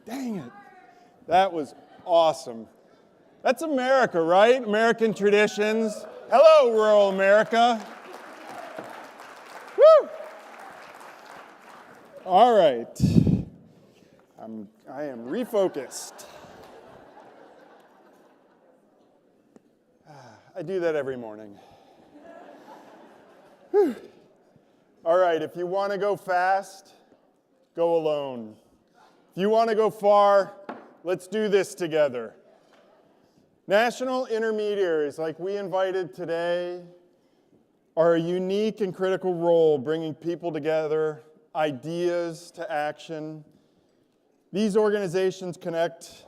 Dang it. That was awesome. That's America, right? American traditions. Hello, rural America. Woo! All right. I am refocused. I do that every morning. Whew. All right, if you want to go fast, go alone. If you want to go far, let's do this together. National intermediaries, like we invited today, are a unique and critical role bringing people together, ideas to action. These organizations connect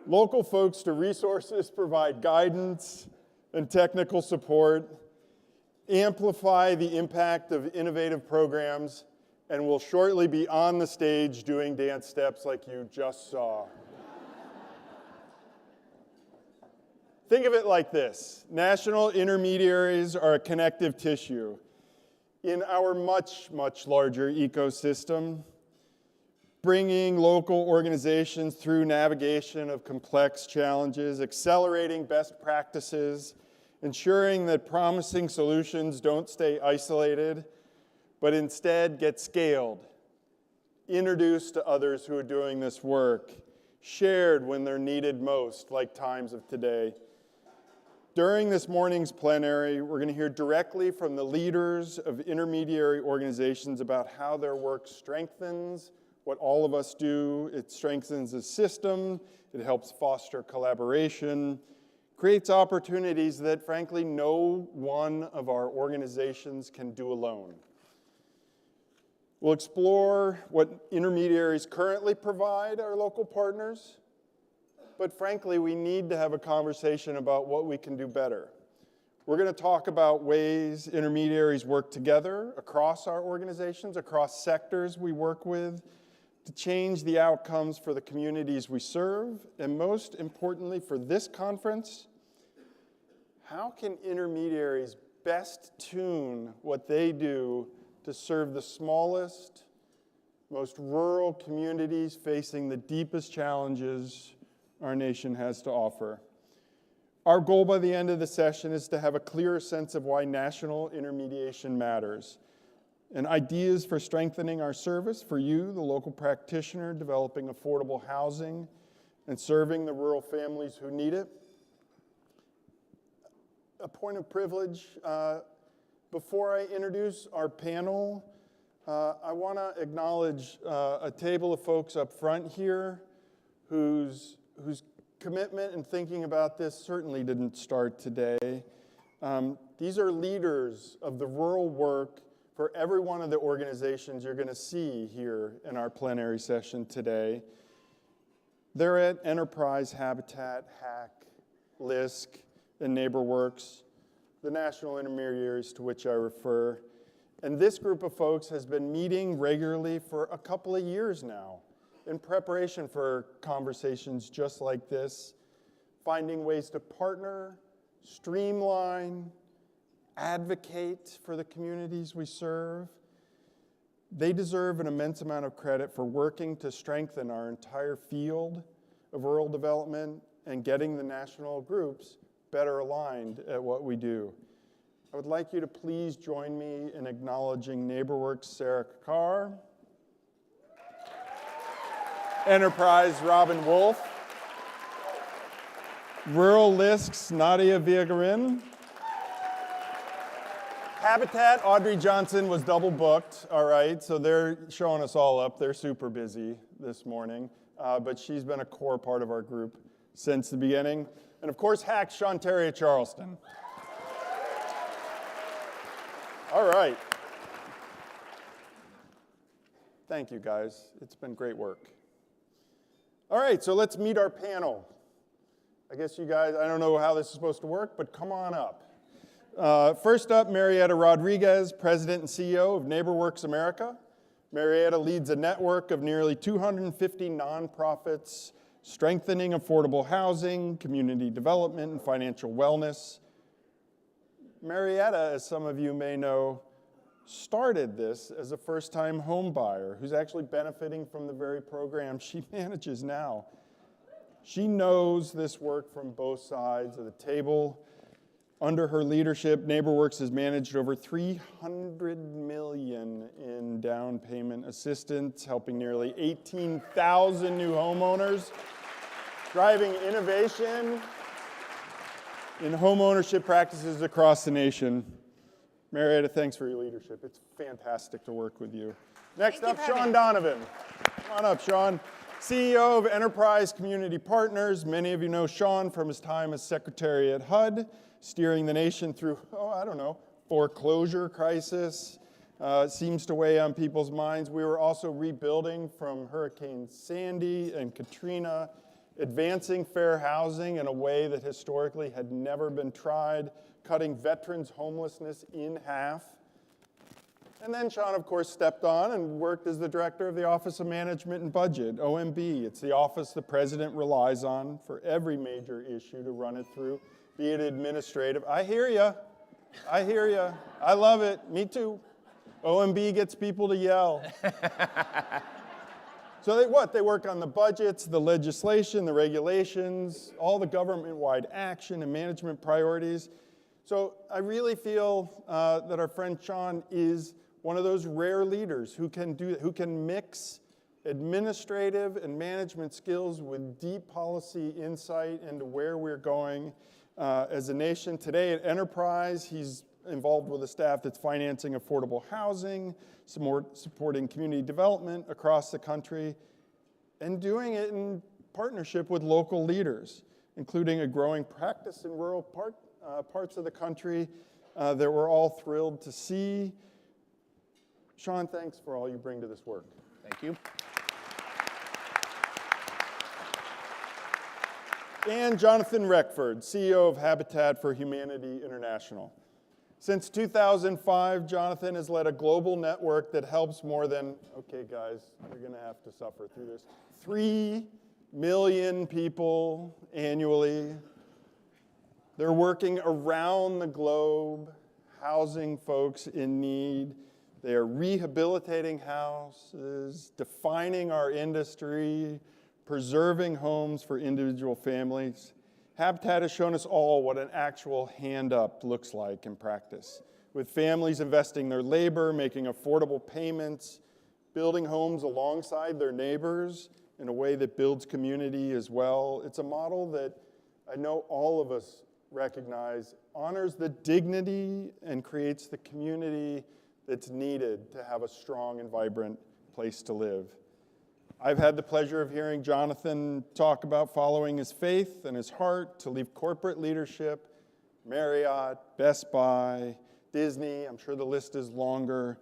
local folks to resources, provide guidance and technical support, amplify the impact of innovative programs, and will shortly be on the stage doing dance steps like you just saw. Think of it like this. National intermediaries are a connective tissue in our much, much larger ecosystem, bringing local organizations through navigation of complex challenges, accelerating best practices, ensuring that promising solutions don't stay isolated, but instead get scaled, introduced to others who are doing this work, shared when they're needed most, like times of today. During this morning's plenary, we're going to hear directly from the leaders of intermediary organizations about how their work strengthens what all of us do. It strengthens the system, it helps foster collaboration, creates opportunities that, frankly, no one of our organizations can do alone. We'll explore what intermediaries currently provide our local partners, but frankly, we need to have a conversation about what we can do better. We're going to talk about ways intermediaries work together across our organizations, across sectors we work with, to change the outcomes for the communities we serve, and most importantly for this conference, how can intermediaries best tune what they do to serve the smallest, most rural communities facing the deepest challenges our nation has to offer? Our goal by the end of the session is to have a clearer sense of why national intermediation matters, and ideas for strengthening our service for you, the local practitioner, developing affordable housing and serving the rural families who need it. A point of privilege, before I introduce our panel, I want to acknowledge a table of folks up front here whose commitment in thinking about this certainly didn't start today. These are leaders of the rural work for every one of the organizations you're going to see here in our plenary session today. They're at Enterprise, Habitat, HAC, LISC, and NeighborWorks, the national intermediaries to which I refer. And this group of folks has been meeting regularly for a couple of years now in preparation for conversations just like this, finding ways to partner, streamline, advocate for the communities we serve. They deserve an immense amount of credit for working to strengthen our entire field of rural development and getting the national groups better aligned at what we do. I would like you to please join me in acknowledging NeighborWorks Sarah Carr, Enterprise Robin Wolf, Rural LISC's Nadia Villagrán, Habitat, Audrey Johnson was double booked, all right, so they're showing us all up. They're super busy this morning, but she's been a core part of our group since the beginning. And of course, HAC Shontaria Charleston. All right. Thank you, guys. It's been great work. All right, so let's meet our panel. I guess you guys, I don't know how this is supposed to work, but come on up. First up, Marietta Rodriguez, President and CEO of NeighborWorks America. Marietta leads a network of nearly 250 nonprofits, strengthening affordable housing, community development, and financial wellness. Marietta, as some of you may know, started this as a first-time home buyer who's actually benefiting from the very program she manages now. She knows this work from both sides of the table. Under her leadership, NeighborWorks has managed over $300 million in down payment assistance, helping nearly 18,000 new homeowners, driving innovation in homeownership practices across the nation. Marietta, thanks for your leadership. It's fantastic to work with you. Next up, Sean Donovan. Come on up, Sean. CEO of Enterprise Community Partners. Many of you know Sean from his time as Secretary at HUD, steering the nation through, foreclosure crisis. Seems to weigh on people's minds. We were also rebuilding from Hurricanes Sandy and Katrina, advancing fair housing in a way that historically had never been tried, cutting veterans' homelessness in half. And then Sean, of course, stepped on and worked as the director of the Office of Management and Budget, OMB. It's the office the president relies on for every major issue to run it through, be it administrative. I hear you. I love it. Me too. OMB gets people to yell. So they work on the budgets, the legislation, the regulations, all the government-wide action and management priorities. So I really feel that our friend Sean is one of those rare leaders who can mix administrative and management skills with deep policy insight into where we're going as a nation. Today at Enterprise, he's involved with a staff that's financing affordable housing, supporting community development across the country, and doing it in partnership with local leaders, including a growing practice in rural parts of the country that we're all thrilled to see. Sean, thanks for all you bring to this work. Thank you. And Jonathan Reckford, CEO of Habitat for Humanity International. Since 2005, Jonathan has led a global network that helps more than, okay guys, you're gonna have to suffer through this, 3 million people annually. They're working around the globe, housing folks in need. They are rehabilitating houses, defining our industry, preserving homes for individual families. Habitat has shown us all what an actual hand up looks like in practice, with families investing their labor, making affordable payments, building homes alongside their neighbors in a way that builds community as well. It's a model that I know all of us recognize honors the dignity and creates the community that's needed to have a strong and vibrant place to live. I've had the pleasure of hearing Jonathan talk about following his faith and his heart to leave corporate leadership, Marriott, Best Buy, Disney, I'm sure the list is longer.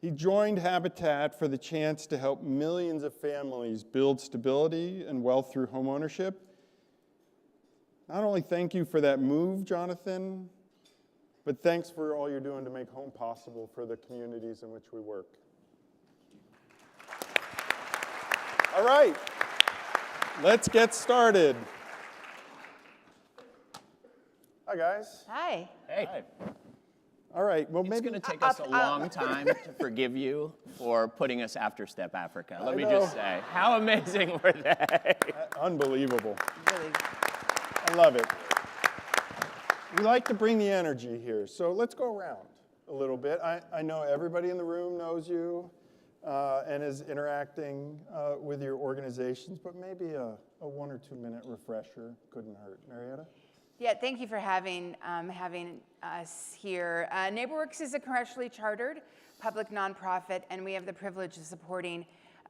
He joined Habitat for the chance to help millions of families build stability and wealth through homeownership. Not only thank you for that move, Jonathan, but thanks for all you're doing to make home possible for the communities in which we work. All right, let's get started. Hi, guys. Hi. Hey. Hi. All right, well, It's maybe going to take us a long time to forgive you for putting us after Step Africa. Let me just say, how amazing were they? Unbelievable. Really. I love it. We like to bring the energy here, so let's go around a little bit. I know everybody in the room knows you and is interacting with your organizations, but maybe a 1 or 2 minute refresher couldn't hurt. Marietta? Yeah, thank you for having us here. NeighborWorks is a commercially chartered public nonprofit, and we have the privilege of supporting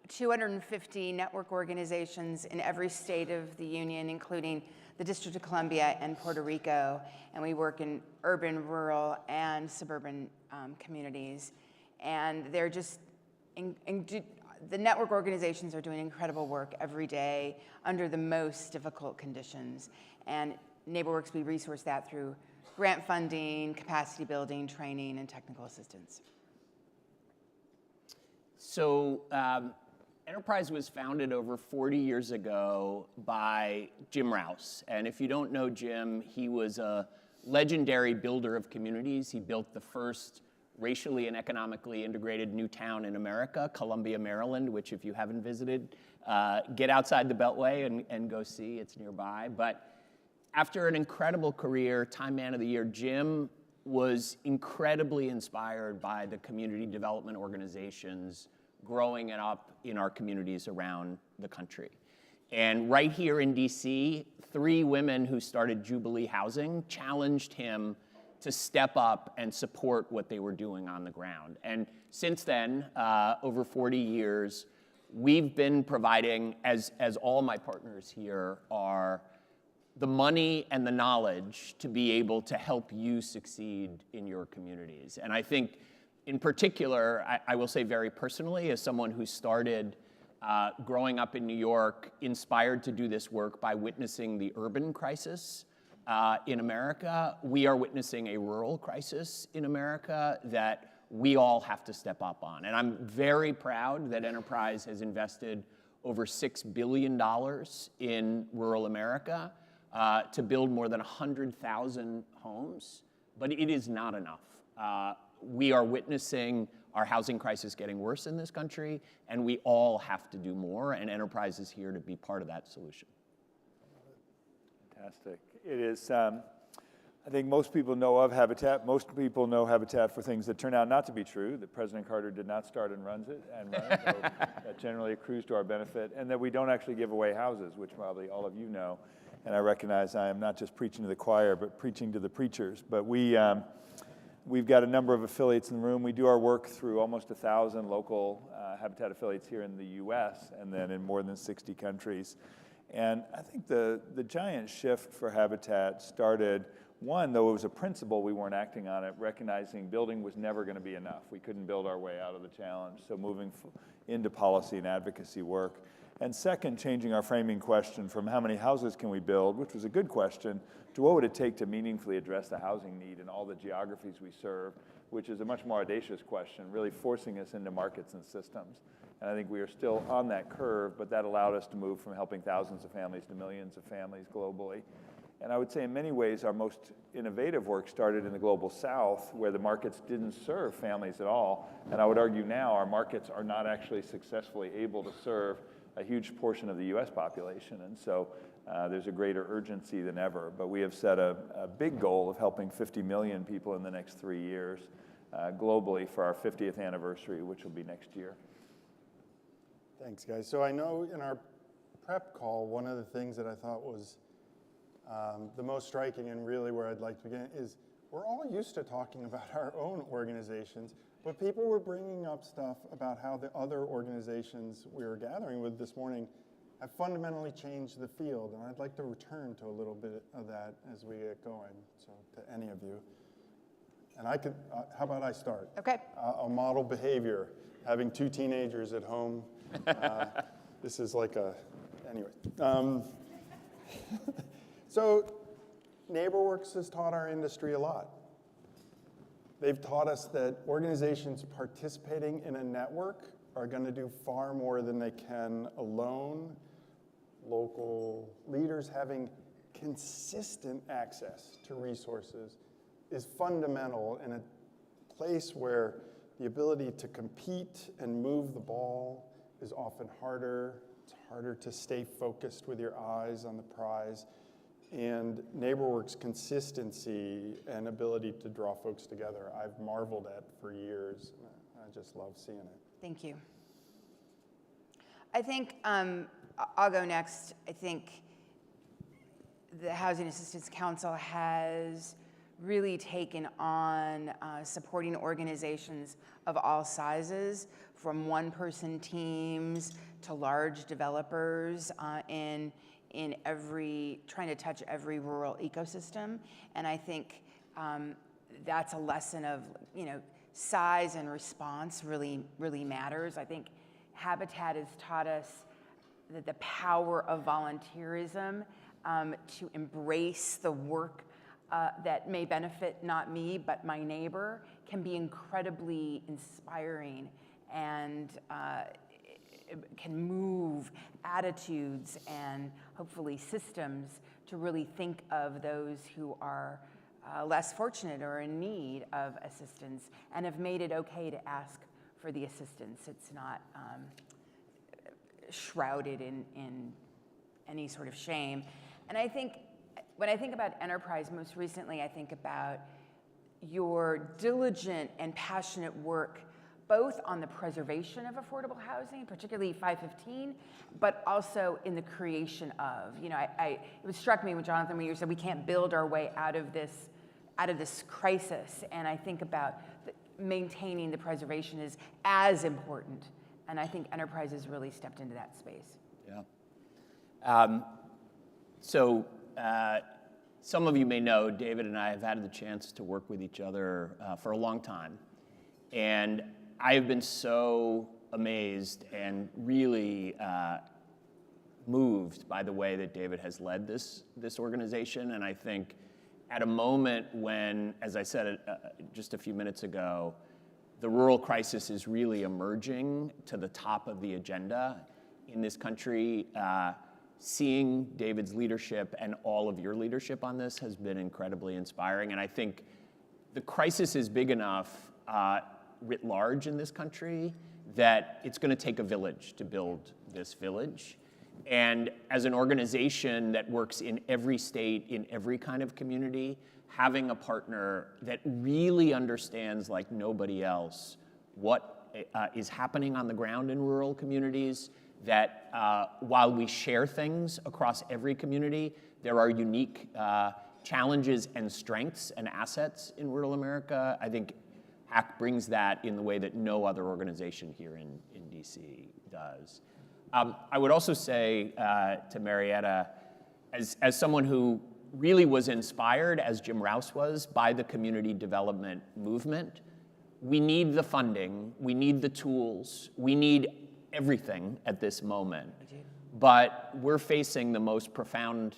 250 network organizations in every state of the union, including the District of Columbia and Puerto Rico. And we work in urban, rural, and suburban communities. And they're just, the network organizations are doing incredible work every day under the most difficult conditions. And NeighborWorks, we resource that through grant funding, capacity building, training, and technical assistance. So Enterprise was founded over 40 years ago by Jim Rouse. And if you don't know Jim, he was a legendary builder of communities. He built the first racially and economically integrated new town in America, Columbia, Maryland, which if you haven't visited, get outside the Beltway and go see, it's nearby. But after an incredible career, Time Man of the Year, Jim was incredibly inspired by the community development organizations growing up in our communities around the country. And right here in DC, 3 women who started Jubilee Housing challenged him to step up and support what they were doing on the ground. And since then, over 40 years, we've been providing, as all my partners here are, the money and the knowledge to be able to help you succeed in your communities. And I think, in particular, I will say very personally, as someone who started growing up in New York, inspired to do this work by witnessing the urban crisis in America, we are witnessing a rural crisis in America that we all have to step up on. And I'm very proud that Enterprise has invested over $6 billion in rural America to build more than 100,000 homes, but it is not enough. We are witnessing our housing crisis getting worse in this country, and we all have to do more, and Enterprise is here to be part of that solution. Fantastic. It is, I think most people know of Habitat. Most people know Habitat for things that turn out not to be true, that President Carter did not start and run it, so that generally accrues to our benefit, and that we don't actually give away houses, which probably all of you know. And I recognize I am not just preaching to the choir, but preaching to the preachers. But we've got a number of affiliates in the room. We do our work through almost 1,000 local Habitat affiliates here in the US, and then in more than 60 countries. And I think the giant shift for Habitat started, one, though it was a principle, we weren't acting on it, recognizing building was never going to be enough. We couldn't build our way out of the challenge, so moving into policy and advocacy work. And second, changing our framing question from how many houses can we build, which was a good question, to what would it take to meaningfully address the housing need in all the geographies we serve, which is a much more audacious question, really forcing us into markets and systems. And I think we are still on that curve, but that allowed us to move from helping thousands of families to millions of families globally. And I would say in many ways our most innovative work started in the global south, where the markets didn't serve families at all. And I would argue now our markets are not actually successfully able to serve a huge portion of the US population. And so there's a greater urgency than ever. But we have set a big goal of helping 50 million people in the next 3 years globally for our 50th anniversary, which will be next year. Thanks, guys. So I know in our prep call, one of the things that I thought was the most striking, and really where I'd like to begin, is we're all used to talking about our own organizations, but people were bringing up stuff about how the other organizations we were gathering with this morning have fundamentally changed the field, and I'd like to return to a little bit of that as we get going, so to any of you. And I could, how about I start? Okay. A model behavior, having 2 teenagers at home. This is like a, anyway. So NeighborWorks has taught our industry a lot. They've taught us that organizations participating in a network are going to do far more than they can alone. Local leaders having consistent access to resources is fundamental in a place where the ability to compete and move the ball is often harder. It's harder to stay focused with your eyes on the prize. And NeighborWorks' consistency and ability to draw folks together, I've marveled at for years. I just love seeing it. Thank you. I think I'll go next. I think the Housing Assistance Council has really taken on supporting organizations of all sizes, from one-person teams to large developers in trying to touch every rural ecosystem. And I think that's a lesson of, size and response really matters. I think Habitat has taught us that the power of volunteerism to embrace the work that may benefit not me, but my neighbor, can be incredibly inspiring and can move attitudes and hopefully systems to really think of those who are less fortunate or in need of assistance, and have made it okay to ask for the assistance. It's not shrouded in any sort of shame. And I think, when I think about enterprise, most recently I think about your diligent and passionate work both on the preservation of affordable housing, particularly 515, but also in the creation of. You know, it struck me, Jonathan, when you said we can't build our way out of this crisis, and I think about maintaining the preservation is as important, and I think enterprise has really stepped into that space. Yeah. Some of you may know David and I have had the chance to work with each other for a long time, and I have been so amazed and really moved by the way that David has led this organization. And I think at a moment when, as I said just a few minutes ago, the rural crisis is really emerging to the top of the agenda in this country, seeing David's leadership and all of your leadership on this has been incredibly inspiring. And I think the crisis is big enough writ large in this country that it's going to take a village to build this village. And as an organization that works in every state, in every kind of community, having a partner that really understands like nobody else what is happening on the ground in rural communities, that while we share things across every community, there are unique challenges and strengths and assets in rural America. I think HAC brings that in the way that no other organization here in DC does. I would also say to Marietta, as someone who really was inspired, as Jim Rouse was, by the community development movement, we need the funding, we need the tools, we need everything at this moment. But we're facing the most profound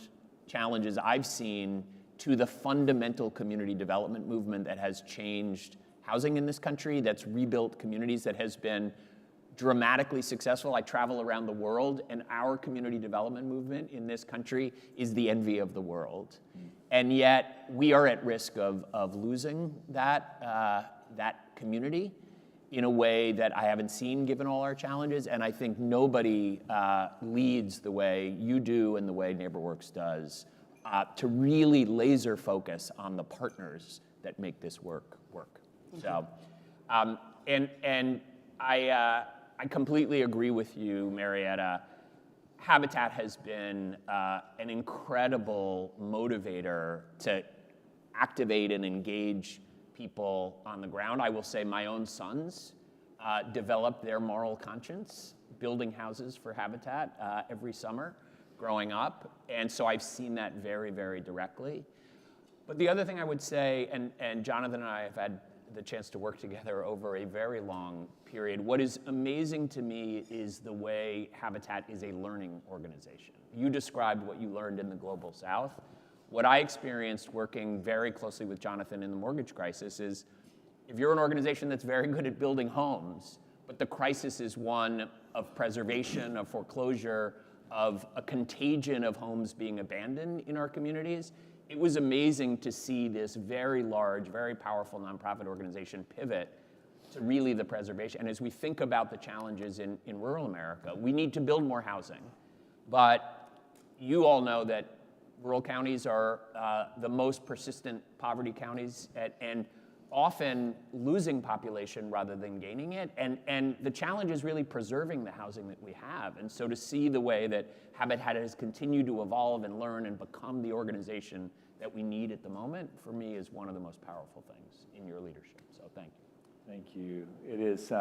challenges I've seen to the fundamental community development movement that has changed housing in this country, that's rebuilt communities, that has been dramatically successful. I travel around the world, and our community development movement in this country is the envy of the world. And yet, we are at risk of losing that community in a way that I haven't seen given all our challenges, and I think nobody leads the way you do and the way NeighborWorks does to really laser focus on the partners that make this work. So, and I completely agree with you, Marietta. Habitat has been an incredible motivator to activate and engage people on the ground. I will say my own sons developed their moral conscience building houses for Habitat every summer growing up, and so I've seen that very, very directly. But the other thing I would say, and Jonathan and I have had the chance to work together over a very long period. What is amazing to me is the way Habitat is a learning organization. You described what you learned in the Global South. What I experienced working very closely with Jonathan in the mortgage crisis is, if you're an organization that's very good at building homes, but the crisis is one of preservation, of foreclosure, of a contagion of homes being abandoned in our communities, it was amazing to see this very large, very powerful nonprofit organization pivot to really the preservation. And as we think about the challenges in rural America, we need to build more housing. But you all know that rural counties are the most persistent poverty counties and often losing population rather than gaining it. And the challenge is really preserving the housing that we have. And so to see the way that Habitat has continued to evolve and learn and become the organization that we need at the moment, for me, is one of the most powerful things in your leadership. So thank you. Thank you. It is,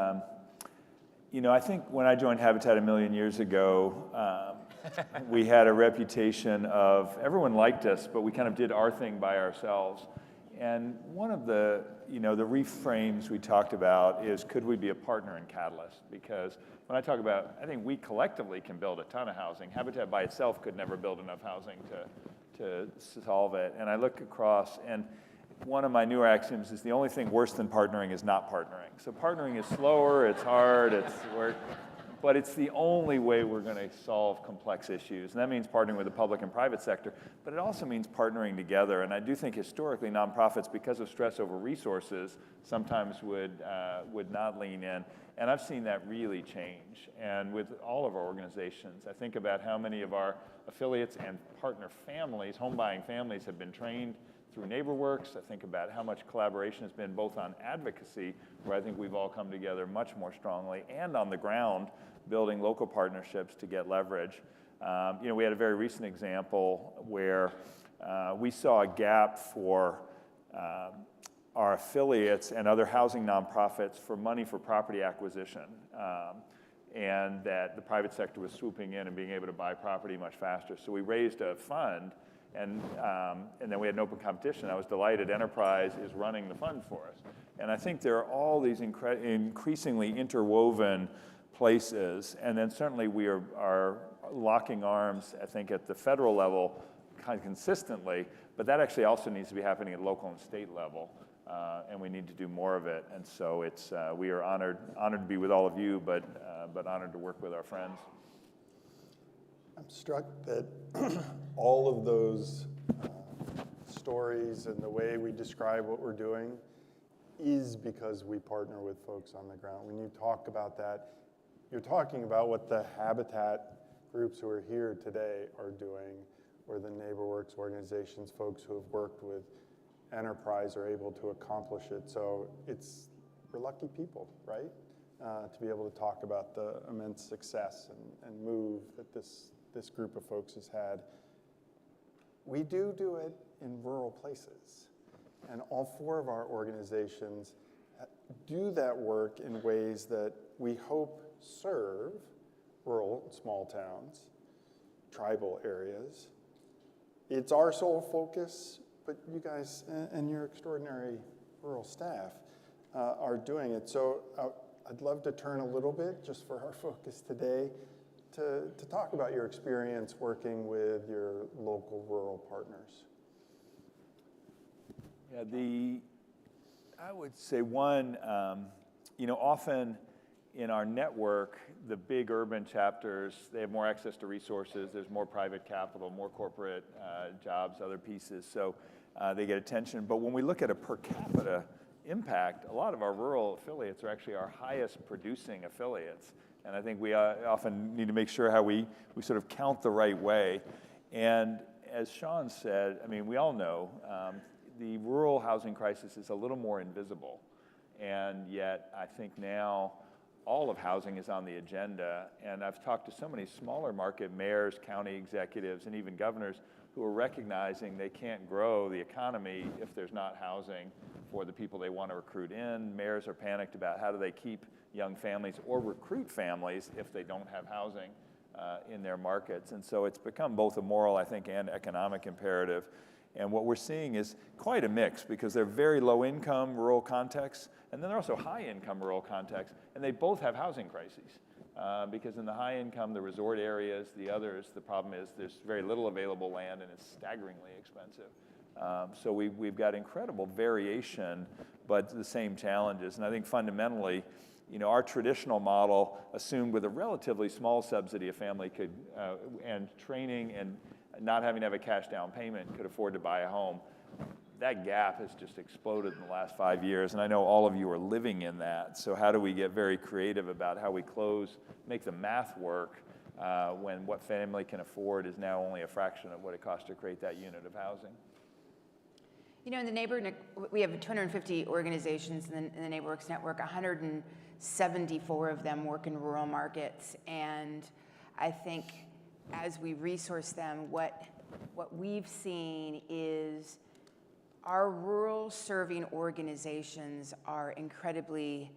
you know, I think when I joined Habitat a million years ago, we had a reputation of, everyone liked us, but we kind of did our thing by ourselves. And one of the, you know, the reframes we talked about is, could we be a partner in Catalyst? Because when I talk about, I think we collectively can build a ton of housing. Habitat by itself could never build enough housing to solve it. And I look across, and one of my newer axioms is the only thing worse than partnering is not partnering. So partnering is slower, it's hard, it's work. but it's the only way we're going to solve complex issues. And that means partnering with the public and private sector, but it also means partnering together. And I do think historically nonprofits, because of stress over resources, sometimes would not lean in. And I've seen that really change. And with all of our organizations, I think about how many of our affiliates and partner families, home buying families, have been trained through NeighborWorks. I think about how much collaboration has been both on advocacy, where I think we've all come together much more strongly, and on the ground, building local partnerships to get leverage. We had a very recent example where we saw a gap for our affiliates and other housing nonprofits for money for property acquisition, and that the private sector was swooping in and being able to buy property much faster. So we raised a fund, and then we had an open competition. I was delighted Enterprise is running the fund for us. And I think there are all these increasingly interwoven places, and then certainly we are locking arms, I think, at the federal level kind of consistently, but that actually also needs to be happening at local and state level, and we need to do more of it. And so we are honored to be with all of you, but honored to work with our friends. I'm struck that all of those stories and the way we describe what we're doing is because we partner with folks on the ground. When you talk about that, you're talking about what the Habitat groups who are here today are doing, or the NeighborWorks organizations, folks who have worked with Enterprise are able to accomplish it. So we're lucky people, right? To be able to talk about the immense success and move that this group of folks has had. We do it in rural places. And all four of our organizations do that work in ways that we hope serve rural small towns, tribal areas. It's our sole focus, but you guys and your extraordinary rural staff are doing it. So I'd love to turn a little bit, just for our focus today, to talk about your experience working with your local rural partners. Yeah, I would say one, often in our network, the big urban chapters, they have more access to resources, there's more private capital, more corporate jobs, other pieces, so they get attention. But when we look at a per capita impact, a lot of our rural affiliates are actually our highest producing affiliates. And I think we often need to make sure how we sort of count the right way. And as Sean said, I mean, we all know the rural housing crisis is a little more invisible. And yet I think now all of housing is on the agenda. And I've talked to so many smaller market mayors, county executives, and even governors who are recognizing they can't grow the economy if there's not housing for the people they want to recruit in. Mayors are panicked about how do they keep young families or recruit families if they don't have housing in their markets. And so it's become both a moral, I think, and economic imperative. And what we're seeing is quite a mix, because they're very low income rural contexts, and then they're also high income rural contexts, and they both have housing crises. Because in the high income, the resort areas, the others, the problem is there's very little available land and it's staggeringly expensive. So we've got incredible variation, but the same challenges. And I think fundamentally, our traditional model assumed with a relatively small subsidy a family could, and training and not having to have a cash down payment, could afford to buy a home. That gap has just exploded in the last 5 years, and I know all of you are living in that. So how do we get very creative about how we make the math work when what family can afford is now only a fraction of what it costs to create that unit of housing? In the neighborhood, we have 250 organizations in the NeighborWorks network. 174 of them work in rural markets, and I think as we resource them, what we've seen is our rural serving organizations are incredibly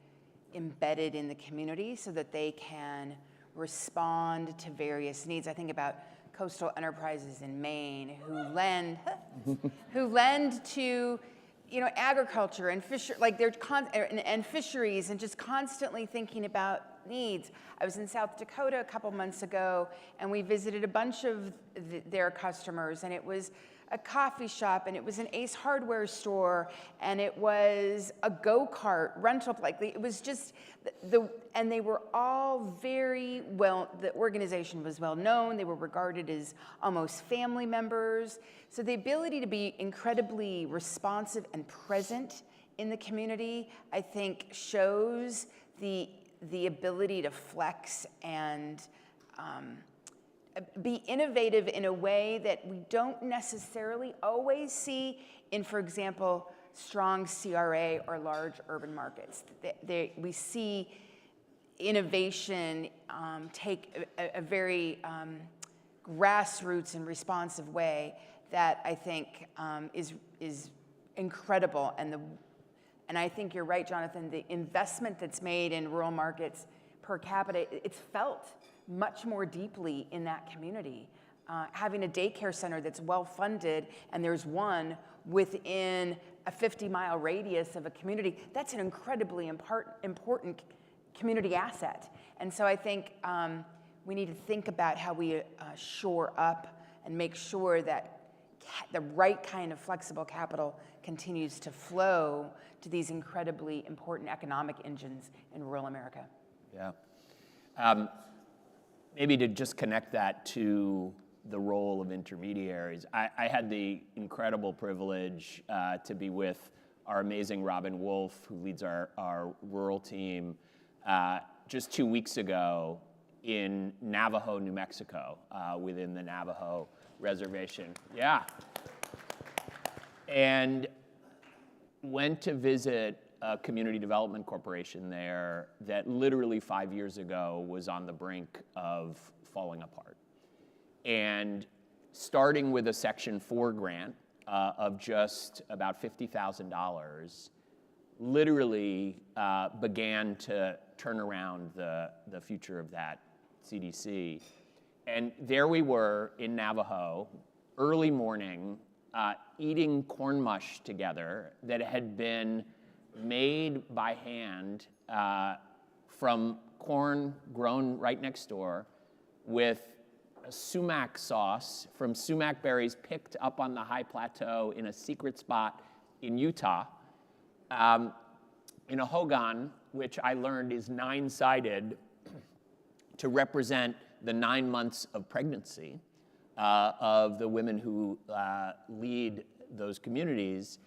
embedded in the community so that they can respond to various needs. I think about coastal enterprises in Maine who lend to agriculture and and fisheries, and just constantly thinking about needs. I was in South Dakota a couple months ago, and we visited a bunch of their customers, and it was a coffee shop, and it was an Ace Hardware store, and it was a go-kart rental, it was just, and they were all very well, the organization was well known, they were regarded as almost family members. So the ability to be incredibly responsive and present in the community, I think, shows the ability to flex and be innovative in a way that we don't necessarily always see in, for example, strong CRA or large urban markets. We see innovation take a very grassroots and responsive way that I think is incredible. And I think you're right, Jonathan, the investment that's made in rural markets per capita, it's felt much more deeply in that community. Having a daycare center that's well-funded, and there's one within a 50-mile radius of a community, that's an incredibly important community asset. And so I think we need to think about how we shore up and make sure that the right kind of flexible capital continues to flow to these incredibly important economic engines in rural America. Yeah. Maybe to just connect that to the role of intermediaries, I had the incredible privilege to be with our amazing Robin Wolf, who leads our rural team, just 2 weeks ago in Navajo, New Mexico, within the Navajo reservation. Yeah. And went to visit a community development corporation there that literally 5 years ago was on the brink of falling apart. And starting with a Section 4 grant of just about $50,000, literally began to turn around the future of that CDC. And there we were in Navajo, early morning, eating corn mush together that had been made by hand from corn grown right next door with a sumac sauce from sumac berries picked up on the high plateau in a secret spot in Utah, in a hogan, which I learned is 9-sided to represent the 9 months of pregnancy of the women who lead those communities.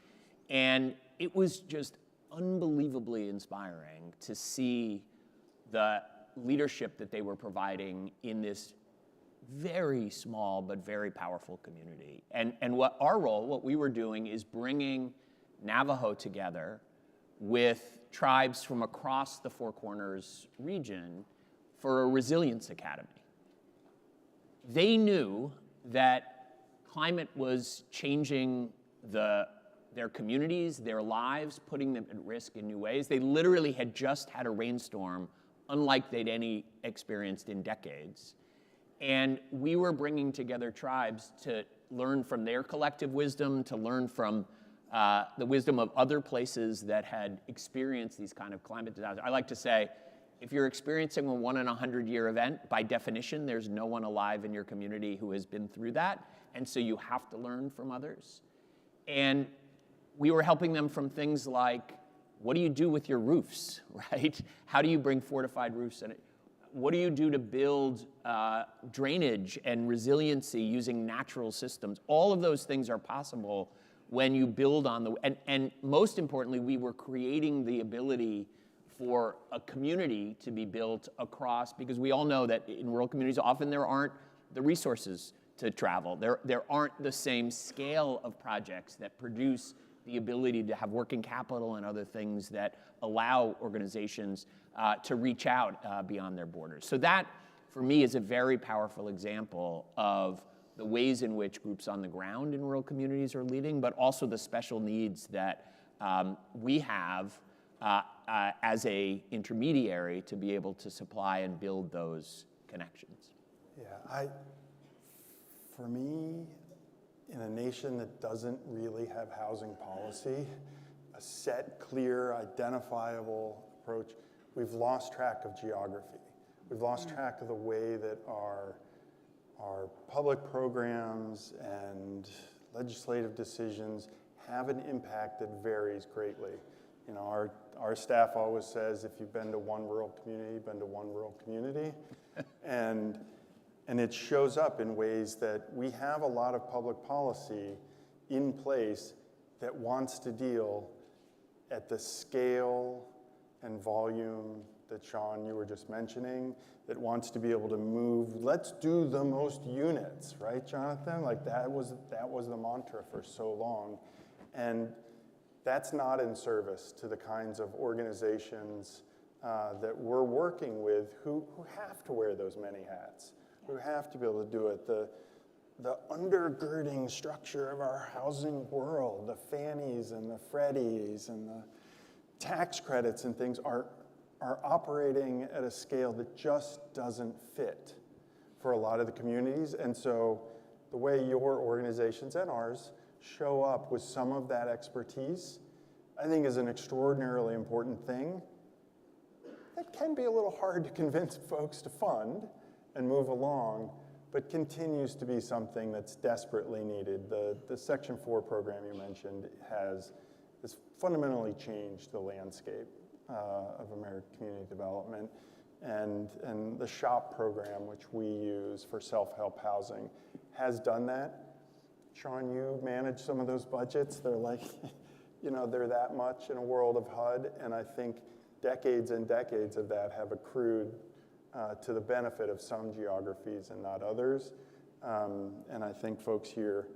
And it was just unbelievably inspiring to see the leadership that they were providing in this very small but very powerful community. And what our role, what we were doing, is bringing Navajo together with tribes from across the Four Corners region for a resilience academy. They knew that climate was changing their communities, their lives, putting them at risk in new ways. They literally had just had a rainstorm unlike they'd any experienced in decades. And we were bringing together tribes to learn from their collective wisdom, to learn from the wisdom of other places that had experienced these kind of climate disasters. I like to say, if you're experiencing a 1 in 100-year event, by definition, there's no one alive in your community who has been through that, and so you have to learn from others. And we were helping them from things like, what do you do with your roofs, right? How do you bring fortified roofs in it? What do you do to build drainage and resiliency using natural systems? All of those things are possible when you build on and most importantly, we were creating the ability for a community to be built across, because we all know that in rural communities, often there aren't the resources to travel. There aren't the same scale of projects that produce the ability to have working capital and other things that allow organizations to reach out beyond their borders. So that, for me, is a very powerful example of the ways in which groups on the ground in rural communities are leading, but also the special needs that we have as a intermediary to be able to supply and build those connections. Yeah, for me, in a nation that doesn't really have housing policy, a set, clear, identifiable approach, we've lost track of geography. We've lost track of the way that our public programs and legislative decisions have an impact that varies greatly. You know, our staff always says, if you've been to one rural community, you've been to one rural community. and it shows up in ways that we have a lot of public policy in place that wants to deal at the scale and volume that Sean, you were just mentioning, that wants to be able to move, let's do the most units, right, Jonathan? Like that was the mantra for so long. And that's not in service to the kinds of organizations that we're working with who have to wear those many hats, who have to be able to do it. The undergirding structure of our housing world, the Fannies and the Freddies and the tax credits and things are operating at a scale that just doesn't fit for a lot of the communities. And so the way your organizations and ours show up with some of that expertise, I think is an extraordinarily important thing that can be a little hard to convince folks to fund and move along, but continues to be something that's desperately needed. The Section 4 program you mentioned has fundamentally changed the landscape of American community development. And the SHOP program, which we use for self-help housing, has done that. Sean, you manage some of those budgets. They're like, you know, they're that much in a world of HUD, and I think decades and decades of that have accrued to the benefit of some geographies and not others. And I think folks here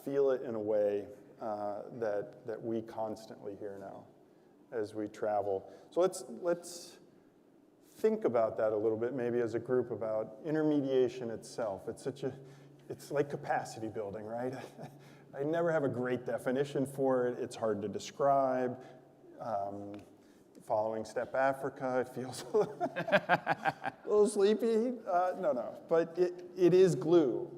feel it in a way that we constantly hear now as we travel. So let's think about that a little bit, maybe as a group, about intermediation itself. It's like capacity building, right? I never have a great definition for it. It's hard to describe. Following Step Africa, it feels a little sleepy. No, but it is glue.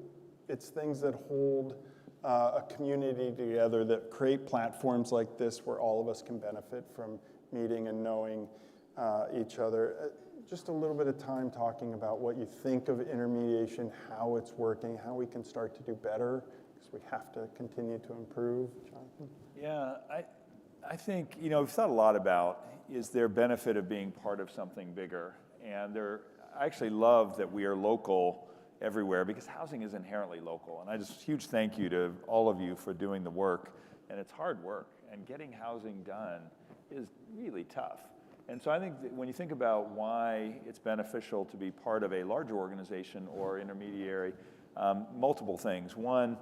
It's things that hold a community together, that create platforms like this where all of us can benefit from meeting and knowing each other. Just a little bit of time talking about what you think of intermediation, how it's working, how we can start to do better, because we have to continue to improve. Jonathan? Yeah, I think, you know, we've thought a lot about, is there benefit of being part of something bigger? And I actually love that we are local everywhere, because housing is inherently local. And I just, huge thank you to all of you for doing the work. And it's hard work, and getting housing done is really tough. And so I think that when you think about why it's beneficial to be part of a larger organization or intermediary, multiple things. One,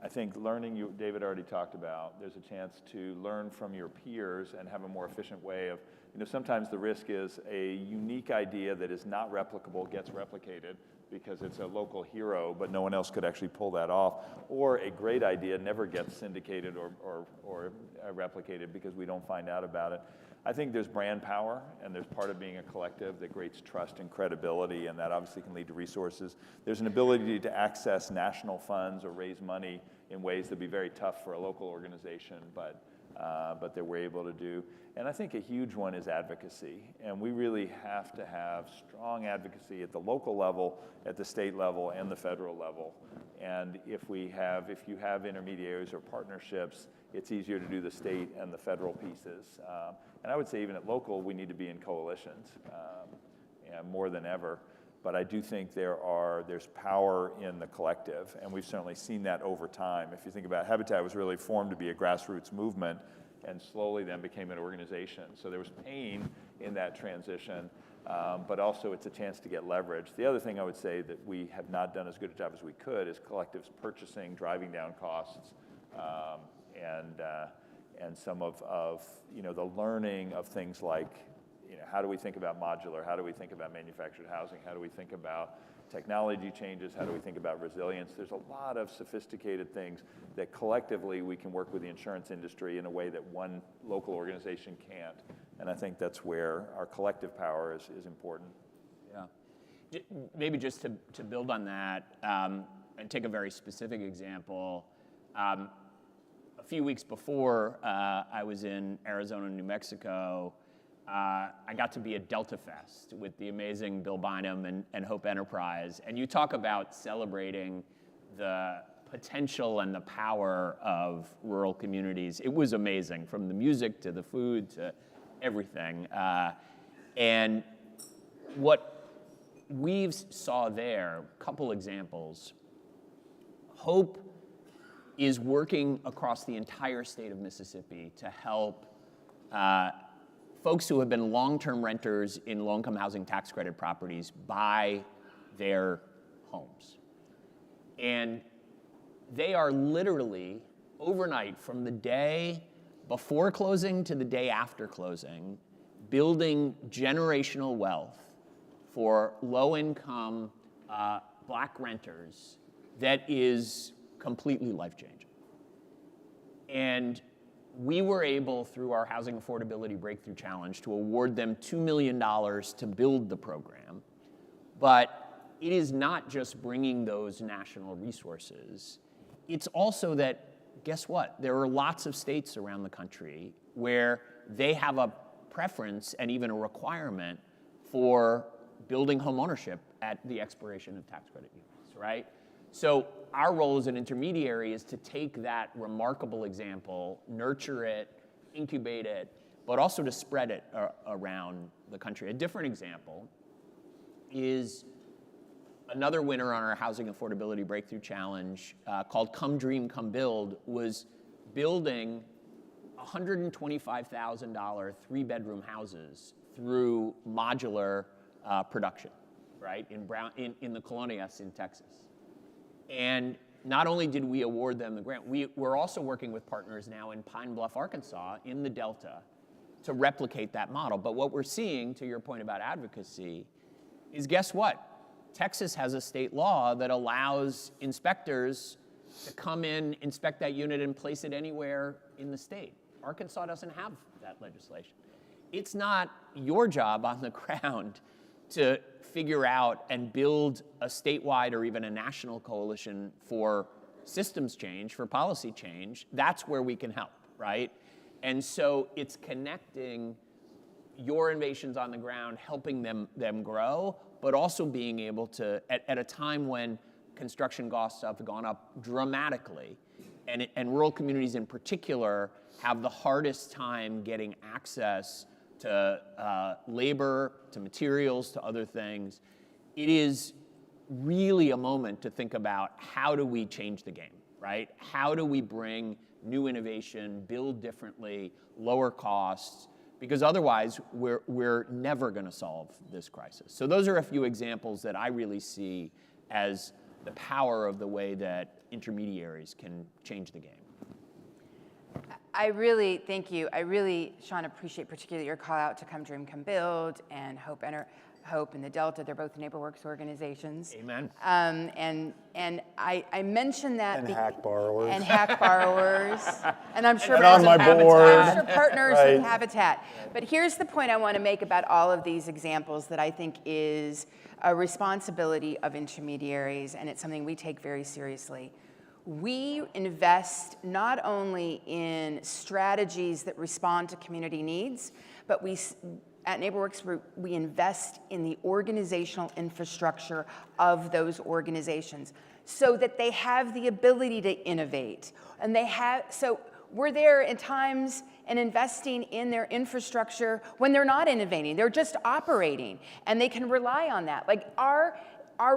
I think learning, David already talked about, there's a chance to learn from your peers and have a more efficient way of, you know, sometimes the risk is a unique idea that is not replicable gets replicated because it's a local hero, but no one else could actually pull that off. Or a great idea never gets syndicated or replicated because we don't find out about it. I think there's brand power, and there's part of being a collective that creates trust and credibility, and that obviously can lead to resources. There's an ability to access national funds or raise money in ways that be very tough for a local organization, but that we're able to do. And I think a huge one is advocacy, and we really have to have strong advocacy at the local level, at the state level, and the federal level. And if you have intermediaries or partnerships, it's easier to do the state and the federal pieces. And I would say even at local, we need to be in coalitions and more than ever. But I do think there's power in the collective, and we've certainly seen that over time. If you think about it, Habitat was really formed to be a grassroots movement, and slowly then became an organization. So there was pain in that transition, but also it's a chance to get leverage. The other thing I would say that we have not done as good a job as we could is collectives purchasing, driving down costs, and some of you know, the learning of things like, you know, how do we think about modular? How do we think about manufactured housing? How do we think about technology changes? How do we think about resilience? There's a lot of sophisticated things that collectively we can work with the insurance industry in a way that one local organization can't. And I think that's where our collective power is important. Yeah. Maybe just to build on that, and take a very specific example. A few weeks before I was in Arizona and New Mexico, I got to be at Delta Fest with the amazing Bill Bynum and Hope Enterprise. And you talk about celebrating the potential and the power of rural communities. It was amazing, from the music to the food to everything. And what we saw there, a couple examples. Hope is working across the entire state of Mississippi to help folks who have been long-term renters in low-income housing tax credit properties buy their homes. And they are literally, overnight, from the day before closing to the day after closing, building generational wealth for low-income Black renters that is completely life-changing. And we were able, through our Housing Affordability Breakthrough Challenge, to award them $2 million to build the program. But it is not just bringing those national resources. It's also that, guess what? There are lots of states around the country where they have a preference and even a requirement for building home ownership at the expiration of tax credit units, right? So our role as an intermediary is to take that remarkable example, nurture it, incubate it, but also to spread it around the country. A different example is another winner on our Housing Affordability Breakthrough Challenge called Come Dream, Come Build, was building $125,000 three-bedroom houses through modular production, right, in the Colonias in Texas. And not only did we award them the grant, we're also working with partners now in Pine Bluff, Arkansas, in the Delta, to replicate that model. But what we're seeing, to your point about advocacy, is guess what? Texas has a state law that allows inspectors to come in, inspect that unit, and place it anywhere in the state. Arkansas doesn't have that legislation. It's not your job on the ground to figure out and build a statewide or even a national coalition for systems change, for policy change. That's where we can help, right? And so it's connecting your innovations on the ground, helping them grow, but also being able to, at a time when construction costs have gone up dramatically, and rural communities in particular have the hardest time getting access to labor, to materials, to other things. It is really a moment to think about, how do we change the game, right? How do we bring new innovation, build differently, lower costs? Because otherwise, we're never going to solve this crisis. So those are a few examples that I really see as the power of the way that intermediaries can change the game. I really, thank you. I really, Sean, appreciate particularly your call out to Come Dream, Come Build, and Hope and the Delta. They're both NeighborWorks organizations. Amen. And I mentioned that. And hack borrowers. And hack borrowers. And I'm sure And on my board. I'm sure partners Right. with Habitat. But here's the point I want to make about all of these examples that I think is a responsibility of intermediaries, and it's something we take very seriously. We invest not only in strategies that respond to community needs, but at NeighborWorks, we invest in the organizational infrastructure of those organizations so that they have the ability to innovate. And so we're there at times and investing in their infrastructure when they're not innovating, they're just operating, and they can rely on that. Like our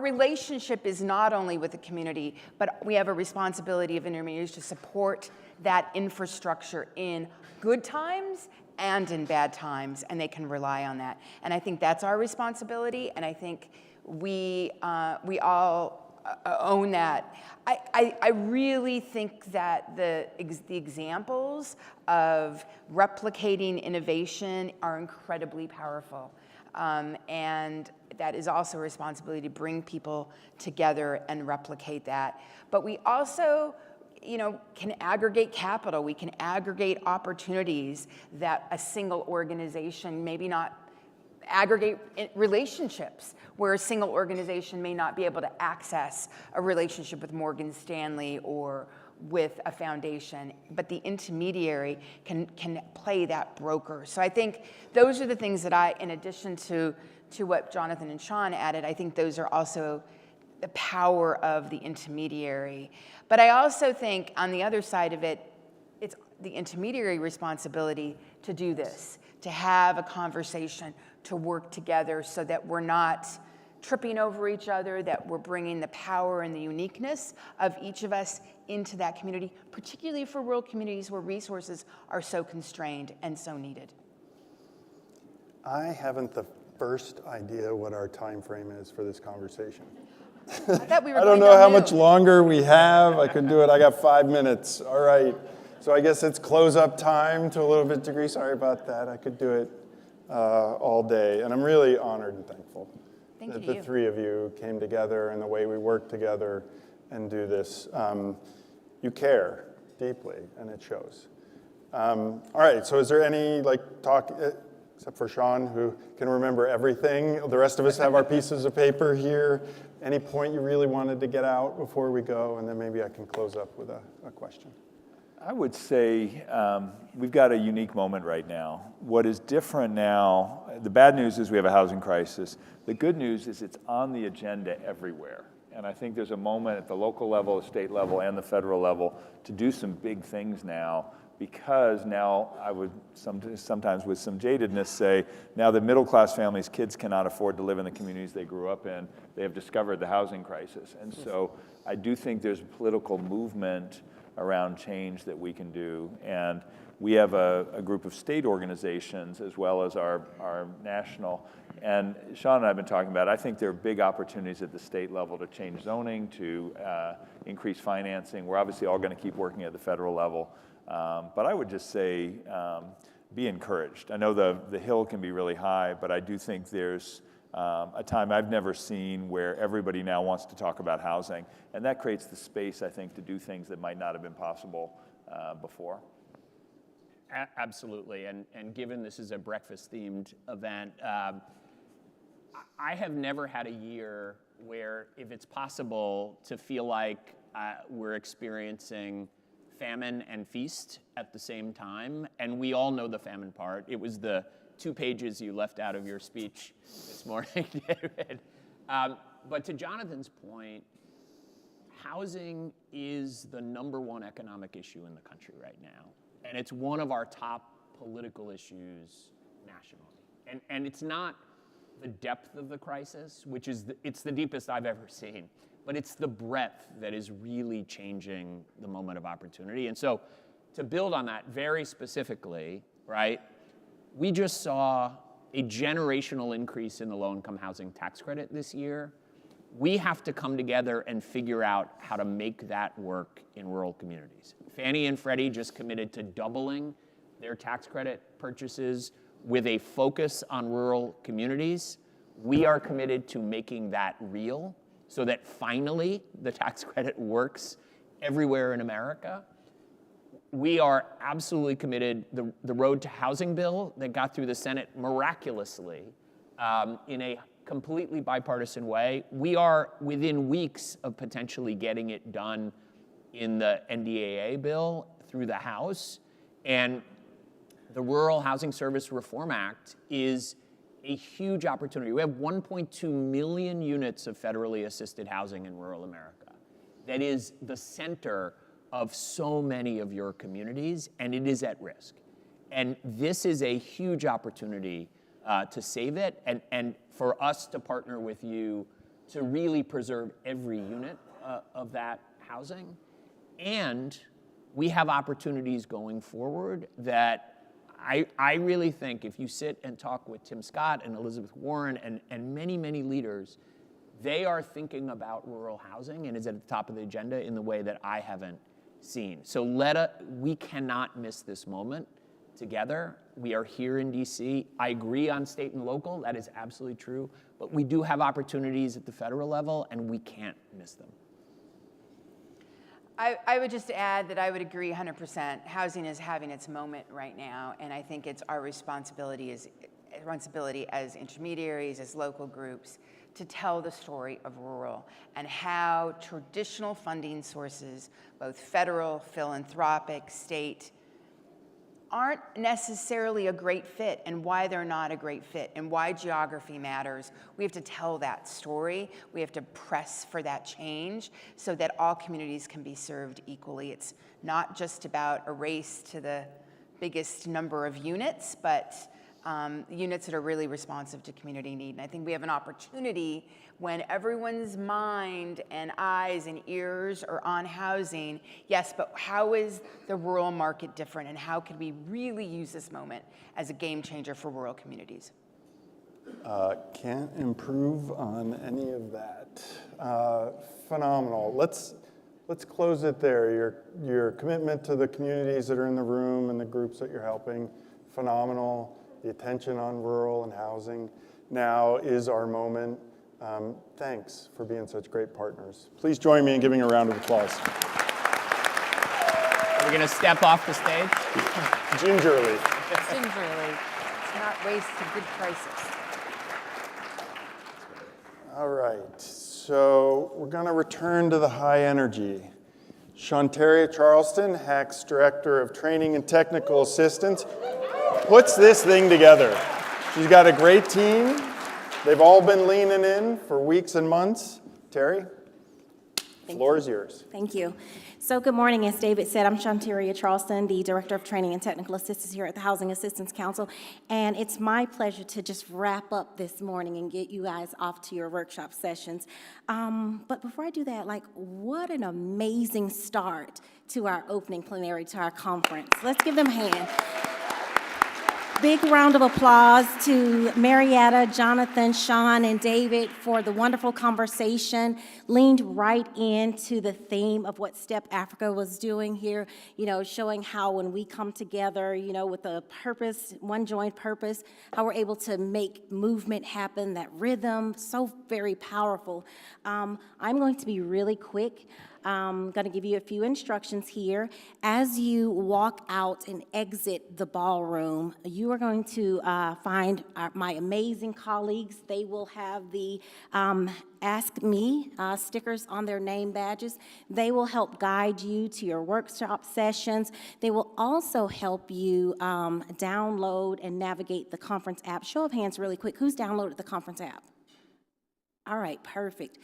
relationship is not only with the community, but we have a responsibility of intermediaries to support that infrastructure in good times and in bad times, and they can rely on that. And I think that's our responsibility, and I think we all own that. I really think that the examples of replicating innovation are incredibly powerful. And that is also a responsibility to bring people together and replicate that. But we also, can aggregate capital. We can aggregate opportunities that a single organization maybe not aggregate relationships, where a single organization may not be able to access a relationship with Morgan Stanley or with a foundation, but the intermediary can play that broker. So I think those are the things that in addition to what Jonathan and Sean added, I think those are also the power of the intermediary. But I also think on the other side of it, it's the intermediary responsibility to do this, to have a conversation, to work together so that we're not tripping over each other, that we're bringing the power and the uniqueness of each of us into that community, particularly for rural communities where resources are so constrained and so needed. I haven't the first idea what our time frame is for this conversation. I thought we were I don't going know how till much noon. longer we have. I could do it. I got 5 minutes. All right. So I guess it's close up time to a little bit degree. Sorry about that. I could do it all day. And I'm really honored and thankful that the three of you came together and the way we work together and do this. You care deeply, and it shows. All right. So is there any talk, except for Sean, who can remember everything? The rest of us have our pieces of paper here. Any point you really wanted to get out before we go? And then maybe I can close up with a question. I would say we've got a unique moment right now. What is different now, the bad news is we have a housing crisis. The good news is it's on the agenda everywhere. And I think there's a moment at the local level, the state level, and the federal level to do some big things now, because now I would sometimes with some jadedness say, now that middle-class families' kids cannot afford to live in the communities they grew up in, they have discovered the housing crisis. And so I do think there's a political movement around change that we can do. And we have a group of state organizations as well as our national. And Sean and I have been talking about, I think there are big opportunities at the state level to change zoning, to increase financing. We're obviously all going to keep working at the federal level. But I would just say, be encouraged. I know the hill can be really high, but I do think there's a time I've never seen where everybody now wants to talk about housing. And that creates the space, I think, to do things that might not have been possible before. Absolutely, and given this is a breakfast-themed event, I have never had a year where, if it's possible, to feel like we're experiencing famine and feast at the same time, and we all know the famine part. It was the 2 pages you left out of your speech this morning, David. But to Jonathan's point, housing is the #1 economic issue in the country right now. And it's one of our top political issues nationally. And it's not the depth of the crisis, which is it's the deepest I've ever seen, but it's the breadth that is really changing the moment of opportunity. And so to build on that very specifically, right, we just saw a generational increase in the low-income housing tax credit this year. We have to come together and figure out how to make that work in rural communities. Fannie and Freddie just committed to doubling their tax credit purchases with a focus on rural communities. We are committed to making that real so that finally the tax credit works everywhere in America. We are absolutely committed. The road to housing bill that got through the Senate miraculously in a completely bipartisan way. We are within weeks of potentially getting it done in the NDAA bill through the House. And the Rural Housing Service Reform Act is a huge opportunity. We have 1.2 million units of federally assisted housing in rural America. That is the center of so many of your communities, and it is at risk. And this is a huge opportunity to save it, and for us to partner with you to really preserve every unit of that housing. And we have opportunities going forward that I really think if you sit and talk with Tim Scott and Elizabeth Warren and many, many leaders, they are thinking about rural housing and is at the top of the agenda in the way that I haven't seen. So we cannot miss this moment together. We are here in DC. I agree on state and local, that is absolutely true, but we do have opportunities at the federal level and we can't miss them. I would just add that I would agree 100%. Housing is having its moment right now, and I think it's our responsibility as intermediaries, as local groups, to tell the story of rural and how traditional funding sources, both federal, philanthropic, state, aren't necessarily a great fit and why they're not a great fit and why geography matters. We have to tell that story. We have to press for that change so that all communities can be served equally. It's not just about a race to the biggest number of units, but units that are really responsive to community need. And I think we have an opportunity when everyone's mind and eyes and ears are on housing. Yes, but how is the rural market different, and how can we really use this moment as a game changer for rural communities? Can't improve on any of that. Phenomenal. Let's close it there. Your commitment to the communities that are in the room and the groups that you're helping, phenomenal. The attention on rural and housing. Now is our moment. Thanks for being such great partners. Please join me in giving a round of applause. Are we going to step off the stage? Gingerly. Gingerly. It's not race to good prices. All right, so we're going to return to the high energy. Shontaria Charleston, HAC's Director of Training and Technical Assistance, puts this thing together. She's got a great team. They've all been leaning in for weeks and months. Terry, the floor is yours. Thank you. So good morning. As David said, I'm Shontaria Charleston, the Director of Training and Technical Assistance here at the Housing Assistance Council. And it's my pleasure to just wrap up this morning and get you guys off to your workshop sessions. But before I do that, what an amazing start to our opening plenary, to our conference. Let's give them a hand. Big round of applause to Marietta, Jonathan, Sean, and David for the wonderful conversation. Leaned right into the theme of what STEP Africa was doing here, showing how when we come together, with a purpose, one joint purpose, how we're able to make movement happen, that rhythm, so very powerful. I'm going to be really quick. I'm going to give you a few instructions here. As you walk out and exit the ballroom, you are going to find my amazing colleagues. They will have the Ask Me stickers on their name badges. They will help guide you to your workshop sessions. They will also help you download and navigate the conference app. Show of hands really quick. Who's downloaded the conference app? All right, perfect.